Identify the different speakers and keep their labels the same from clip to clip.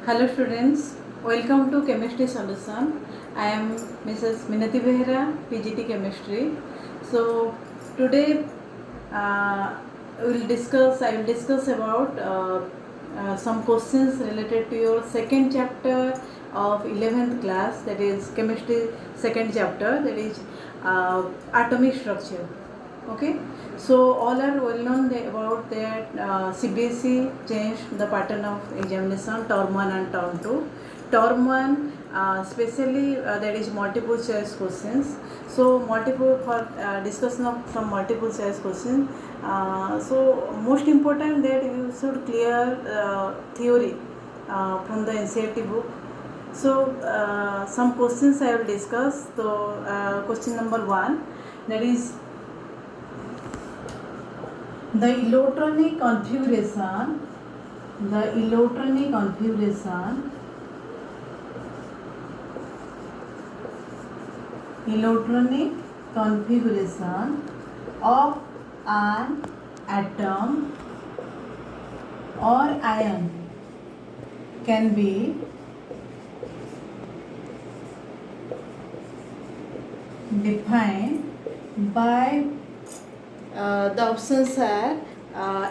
Speaker 1: Hello students, welcome to Chemistry Solution. I am Mrs. Minati Behra, PGT Chemistry. So today I will discuss about some questions related to your second chapter of 11th class, that is chemistry second chapter, that is atomic structure. Okay, so all are well known about that CBSE changed the pattern of examination term 1 and term 2. Term 1 especially that is multiple choice questions. So multiple for discussion of some multiple choice questions. So most important that you should clear theory from the NCERT book. So some questions I will discuss. So question number 1, that is the electronic configuration of an atom or ion can be defined by the options are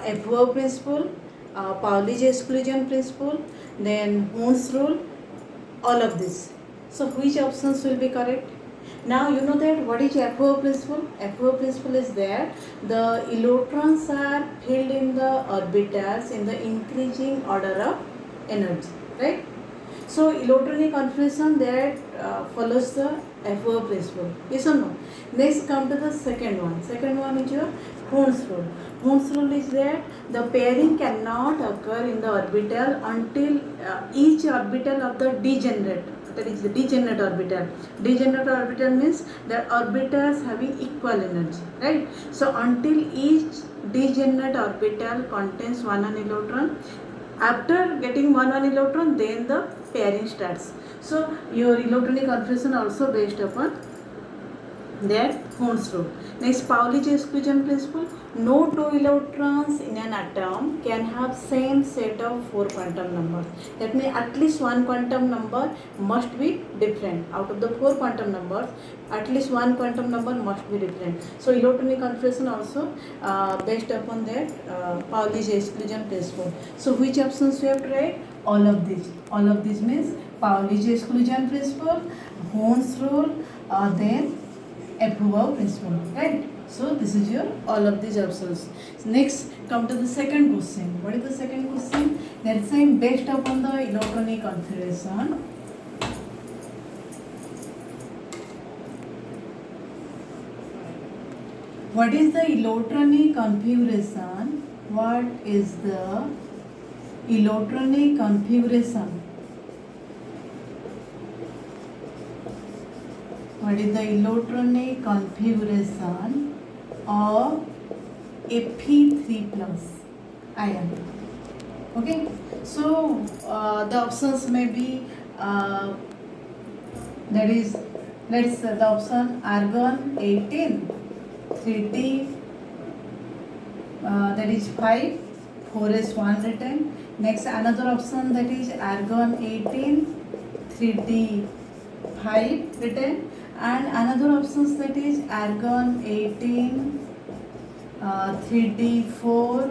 Speaker 1: Above principle, Pauli's exclusion principle, then Hund's rule, all of this. So which options will be correct? Now you know that what is Above principle? Above principle is that the electrons are filled in the orbitals in the increasing order of energy, right? So electronic configuration that follows the Above principle. Yes or no? Next come to the second one. Second one is your Hund's rule. Hund's rule is that the pairing cannot occur in the orbital until each orbital of the degenerate, that is the degenerate orbital. Degenerate orbital means the orbitals having equal energy, right? So until each degenerate orbital contains one electron, after getting one electron, then the pairing starts. So your electronic configuration also based upon that Hund's rule. Next, Pauli's exclusion principle. No two electrons in an atom can have same set of 4 quantum numbers. That means at least one quantum number must be different. Out of the 4 quantum numbers, at least one quantum number must be different. So electronic configuration also based upon that Pauli's exclusion principle. So which options we have to write? All of these. All of these means Pauli's exclusion principle, Hund's rule, then Above principle, right? So this is your all of these options. Next, come to the second question. What is the second question? That's saying based upon the electronic configuration. What is the electronic configuration? What is the electronic configuration? What is the electronic configuration of Fe3 plus ion? Okay, so the options may be that is, let's the option argon 18, 3D that is 5, 4s1 written. Next another option that is argon 18, 3D 5 written, and another options that is argon 18, 3D4,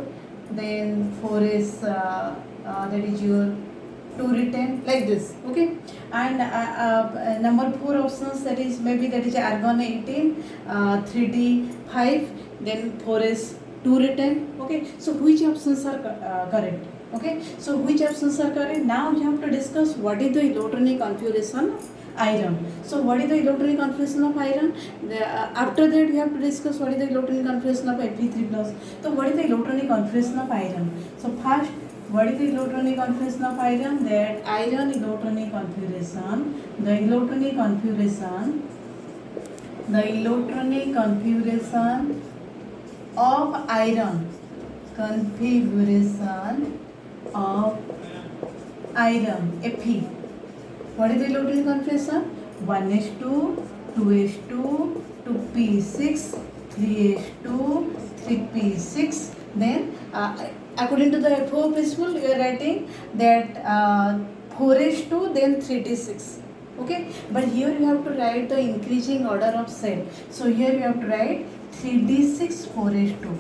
Speaker 1: then 4s that is your 2 written, like this. Okay, and number 4 options that is maybe that is argon 18, 3D5, then 4s 2 written. Okay, so which options are correct? Okay, so which options are correct? Now you have to discuss what is the electronic configuration of iron. So what is the electronic configuration of iron? After that we have to discuss what is the electronic configuration of Fe3 plus. So what is the electronic configuration of iron? So first, what is the electronic configuration of iron? That iron electronic configuration, the electronic configuration of iron, Fe. What is the electronic configuration? 1s2, 2s2, 2p6, 3s2, 3p6. Then according to the FO principle, we are writing that 4s2 then 3d6. Okay, but here you have to write the increasing order of cell. So here you have to write 3d6 4s2.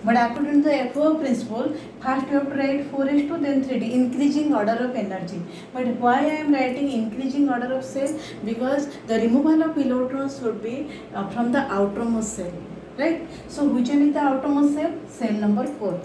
Speaker 1: But according to the FO principle, first you have to write 4s2 then 3d, increasing order of energy. But why I am writing increasing order of cell? Because the removal of electrons would be from the outermost cell, right? So which one is the outermost cell? Cell number 4.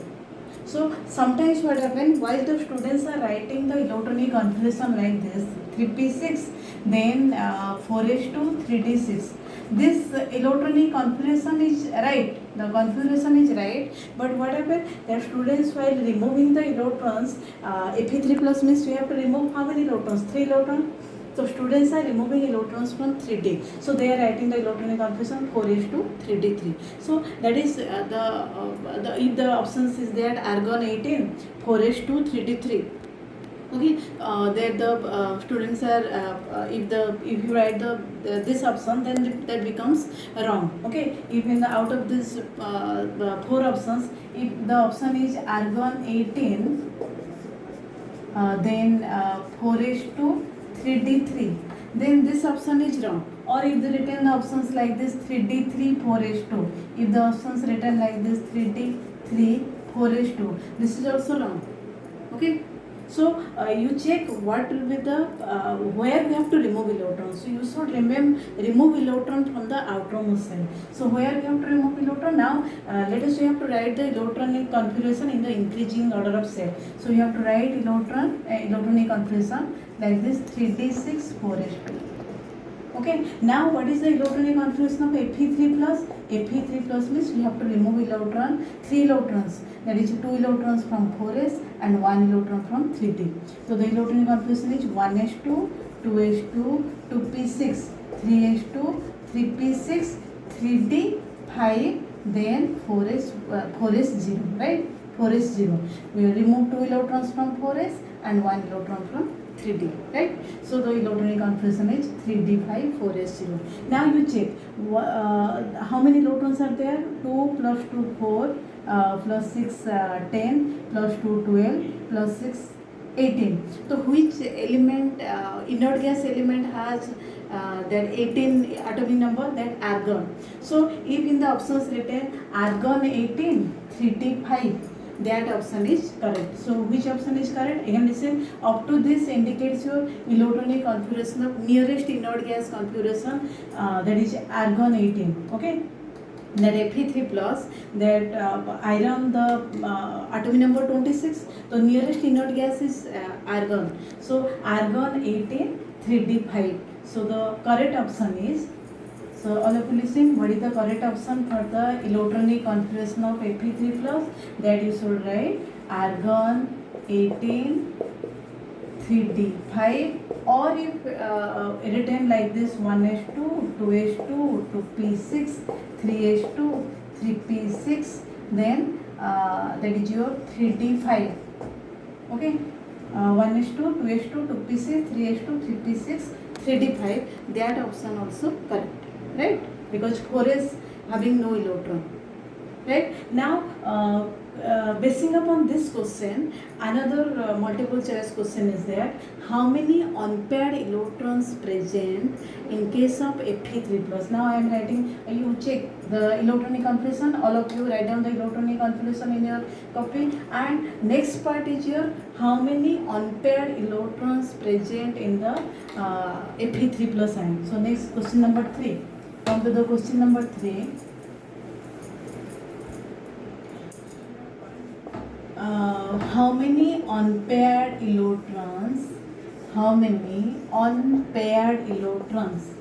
Speaker 1: So sometimes what happens, while the students are writing the electronic configuration like this, 3p6 then 4s2 3d6, this electronic configuration is right, the configuration is right, but what happens that students while removing the electrons, Fe3 plus means we have to remove how many electrons? 3 electrons. So students are removing electrons from 3D. So they are writing the electronic configuration 4s2 3d3. So that is the if the options is there argon 18 4s2 3d3. Okay, that the students are if you write this option, then that becomes wrong. Okay, if in the out of this 4 options, if the option is argon 18, then 4s2 3d3, then this option is wrong. Or if they written the options like this 3d3 4s2, if the options written like this 3d3 4s2, this is also wrong. Okay, so you check what will be the where we have to remove electrons. So you should remove electron from the outermost cell. So where we have to remove electron? Now let us, we have to write the electronic configuration in the increasing order of cell. So you have to write electronic configuration like this 3d6 4s2. Okay, now what is the electronic configuration of Fe3 plus? Fe3 plus means we have to remove 3 electrons, that is 2 electrons from 4s and 1 electron from 3d. So the electronic configuration is 1s2, 2s2, 2p6, 3s2, 3p6, 3d, 5, then 4s0, right? 4s0. We remove 2 electrons from 4s and 1 electron from 3d, right? So the electronic configuration is 3d5 4s0. Now you check how many electrons are there? 2 plus 2 4 plus 6 10 plus 2 12 plus 6 18. So which element, inert gas element has that 18 atomic number? That argon. So if in the options written argon 18 3d5, that option is correct. So which option is correct? Again listen, up to this indicates your electronic configuration of nearest inert gas configuration, that is argon 18. Okay, that Fe3 plus, that iron, the atomic number 26, the nearest inert gas is argon. So argon 18 3d5. So the correct option is, so all of you listen, what is the correct option for the electronic configuration of Fe3 plus? That you should write argon 18 3d5, or if written like this 1s2, 2s2, 2p6, 3s2, 3p6, then that is your 3d5. Okay, 1s2, 2s2, 2p6, 3s2, 3p6, 3d5, that option also correct, right? Because 4 is having no electron, right? Now basing upon this question, another multiple choice question is that how many unpaired electrons present in case of Fe3 plus? Now I am writing, you check the electronic configuration, all of you write down the electronic configuration in your copy, and next part is your how many unpaired electrons present in the Fe3 plus ion. So next question number 3. Come to the question number 3. How many unpaired electrons? How many unpaired electrons?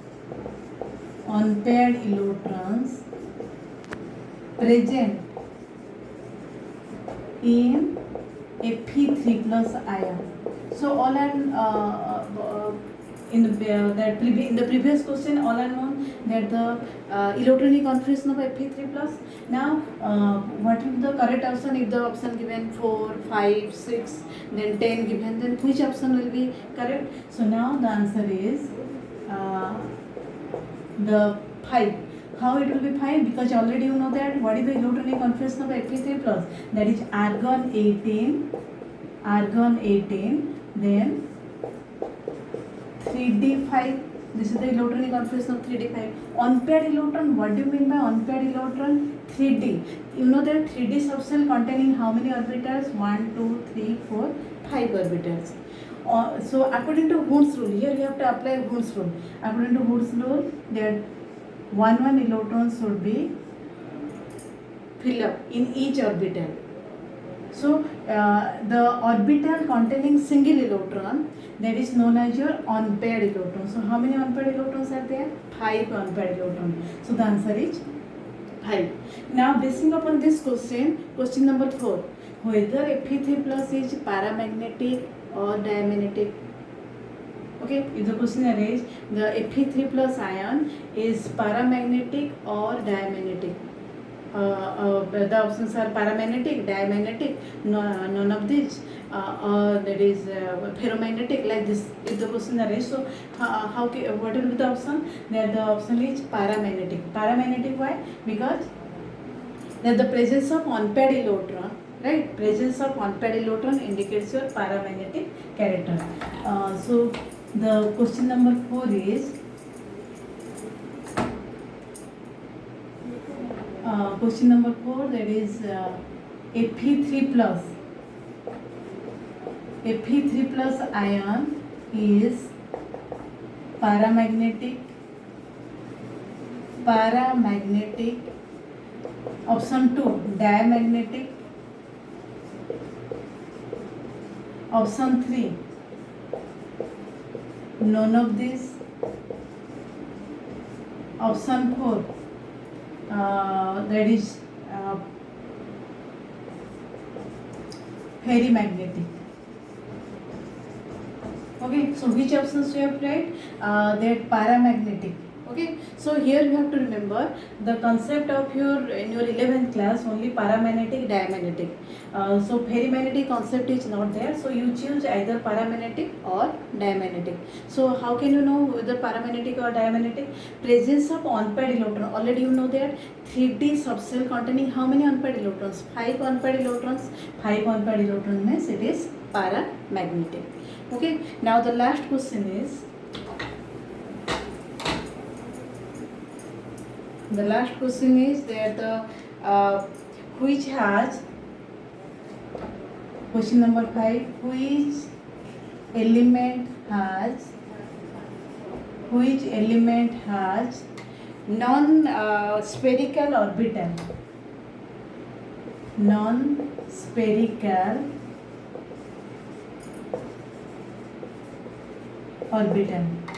Speaker 1: Unpaired electrons present in Fe3 plus ion. So all are in the previous question, all are known that the electronic configuration of Fe3 plus. Now what is the correct option? If the option given 4, 5, 6, then 10 given, then which option will be correct? So now the answer is the 5. How it will be 5? Because already you know that what is the electronic configuration of Fe3 plus? That is argon 18, then 3d5. This is the electronic configuration of 3d5. Unpaired electron, what do you mean by unpaired electron? 3d. You know that 3d subshell containing how many orbitals? 1, 2, 3, 4, 5 orbitals. So according to Hund's rule, here you have to apply Hund's rule. According to Hund's rule, that 1 electrons should be filled up in each orbital. So the orbital containing single electron, that is known as your unpaired electron. So how many unpaired electrons are there? 5 unpaired electrons. So the answer is 5. Now basing upon this question number 4, whether Fe3 plus is paramagnetic or diamagnetic. Okay, if the question arises, the Fe3 plus ion is paramagnetic or diamagnetic. The options are paramagnetic, diamagnetic, none of these, that is ferromagnetic, like this. If the question arises, so what will be the option? There the option is paramagnetic. Paramagnetic, why? Because there the presence of unpaired electron, right? Presence of unpaired electron indicates your paramagnetic character. So the question number 4 is question number 4, that is Fe3 plus ion is paramagnetic. Option 2, diamagnetic. Option 3, none of these. Option 4, that is ferrimagnetic. Okay, so which options you have right? That paramagnetic. Okay, so here you have to remember the concept of in your 11th class only paramagnetic, diamagnetic. So ferrimagnetic concept is not there, so you choose either paramagnetic or diamagnetic. So how can you know whether paramagnetic or diamagnetic? Presence of unpaired electron. Already you know that 3d subshell containing how many unpaired electrons? 5 unpaired electrons. 5 unpaired electrons means it is paramagnetic. Okay, now the last question is, that the which has, question number 5, which element has non-spherical orbital.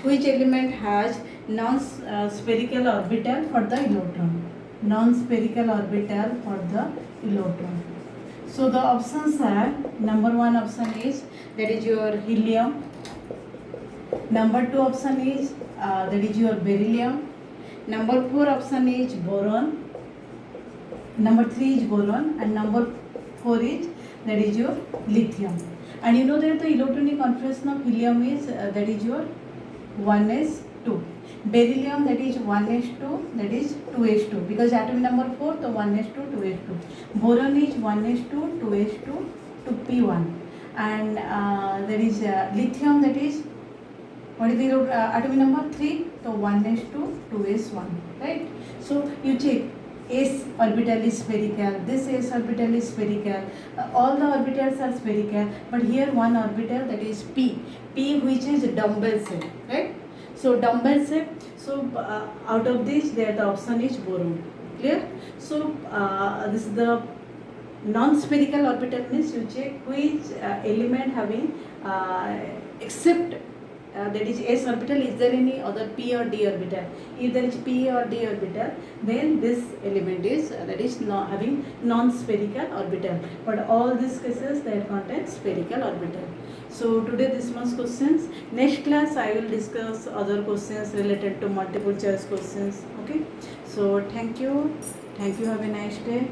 Speaker 1: Which element has non-spherical orbital for the electron? Non-spherical orbital for the electron. So the options are, number 1 option is, that is your helium. Number 2 option is, that is your beryllium. Number 4 option is boron. Number 3 is boron, and number 4 is, that is your lithium. And you know that the electronic configuration of helium is, that is your 1s2. Beryllium, that is 1s2, that is 2s2, because atomic number 4, so 1s2, 2s2. Boron is 1s2, 2s2 to p1, and that is lithium, that is, what is the atomic number? 3, so 1s2, 2s1, right? So you check, s orbital is spherical, this s orbital is spherical, all the orbitals are spherical, but here one orbital, that is p, which is dumbbell shape, right? So dumbbell shape, so out of this, there the option is boron. Clear? So this is the non-spherical orbital, means you check which element having except that is s orbital, is there any other p or d orbital? If there is p or d orbital, then this element is that is not having non-spherical orbital. But all these cases, they contain spherical orbital. So today this much questions. Next class I will discuss other questions related to multiple choice questions. Okay. So thank you. Have a nice day.